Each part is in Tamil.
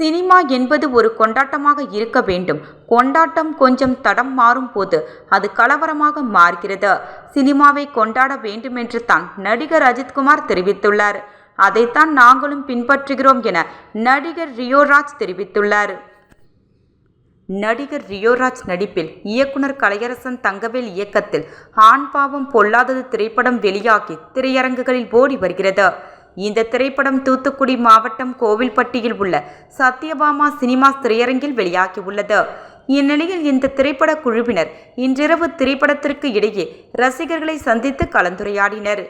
சினிமா என்பது ஒரு கொண்டாட்டமாக இருக்க வேண்டும். கொண்டாட்டம் கொஞ்சம் தடம் மாறும் போது அது கலவரமாக மாறுகிறது. சினிமாவை கொண்டாட வேண்டுமென்று தான் நடிகர் அஜித்குமார் தெரிவித்துள்ளார். அதைத்தான் நாங்களும் பின்பற்றுகிறோம் என நடிகர் ரியோராஜ் தெரிவித்துள்ளார். நடிகர் ரியோராஜ் நடிப்பில் இயக்குனர் கலையரசன் தங்கவேல் இயக்கத்தில் ஆண் பாவம் பொல்லாதது திரைப்படம் வெளியாகி திரையரங்குகளில் ஓடி வருகிறது. இந்த திரைப்படம் தூத்துக்குடி மாவட்டம் கோவில்பட்டியில் உள்ள சத்யபாமா சினிமாஸ் திரையரங்கில் வெளியாகியுள்ளது. இந்நிலையில் இந்த திரைப்பட குழுவினர் இன்றிரவு திரைப்படத்திற்கு இடையே ரசிகர்களை சந்தித்து கலந்துரையாடினர்.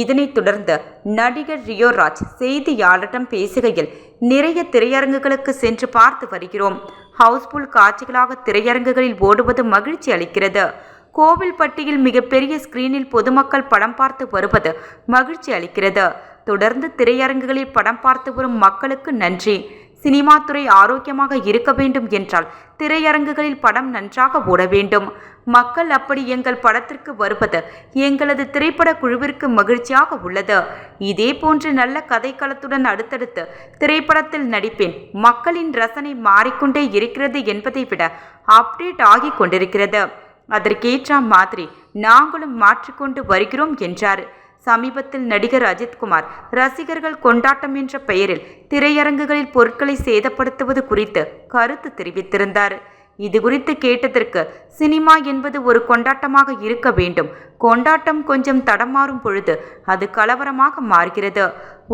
இதனைத் தொடர்ந்து நடிகர் ரியோராஜ் செய்தியாளரிடம் பேசுகையில், நிறைய திரையரங்குகளுக்கு சென்று பார்த்து வருகிறோம். ஹவுஸ்ஃபுல் காட்சிகளாக திரையரங்குகளில் ஓடுவது மகிழ்ச்சி அளிக்கிறது. கோவில்பட்டியில் மிகப்பெரிய ஸ்கிரீனில் பொதுமக்கள் படம் பார்த்து வருவது மகிழ்ச்சி அளிக்கிறது. தொடர்ந்து திரையரங்குகளில் படம் பார்த்து வரும் மக்களுக்கு நன்றி. சினிமா துறை ஆரோக்கியமாக இருக்க வேண்டும் என்றால் திரையரங்குகளில் படம் நன்றாக ஓட வேண்டும். மக்கள் அப்படி எங்கள் படத்திற்கு வருவது எங்களது திரைப்பட குழுவிற்கு மகிழ்ச்சியாக உள்ளது. இதே போன்று நல்ல கதைக்களத்துடன் அடுத்தடுத்து திரைப்படத்தில் நடிப்பேன். மக்களின் ரசனை மாறிக்கொண்டே இருக்கிறது என்பதை விட அப்டேட் ஆகி கொண்டிருக்கிறது. அதற்கேற்ற மாதிரி நாங்களும் மாற்றிக்கொண்டு வருகிறோம் என்றார். சமீபத்தில் நடிகர் அஜித்குமார் ரசிகர்கள் கொண்டாட்டம் என்ற பெயரில் திரையரங்குகளில் பொருட்களை சேதப்படுத்துவது குறித்து கருத்து தெரிவித்திருந்தார். இது குறித்து கேட்டதற்கு, சினிமா என்பது ஒரு கொண்டாட்டமாக இருக்க வேண்டும். கொண்டாட்டம் கொஞ்சம் தடமாறும் பொழுது அது கலவரமாக மாறுகிறது.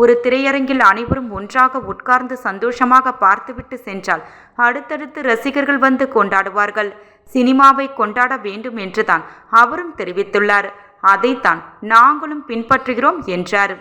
ஒரு திரையரங்கில் அனைவரும் ஒன்றாக உட்கார்ந்து சந்தோஷமாக பார்த்துவிட்டு சென்றால் அடுத்தடுத்து ரசிகர்கள் வந்து கொண்டாடுவார்கள். சினிமாவை கொண்டாட வேண்டும் என்றுதான் அவரும் தெரிவித்துள்ளார். அதைத்தான் நாங்களும் பின்பற்றுகிறோம் என்றார்.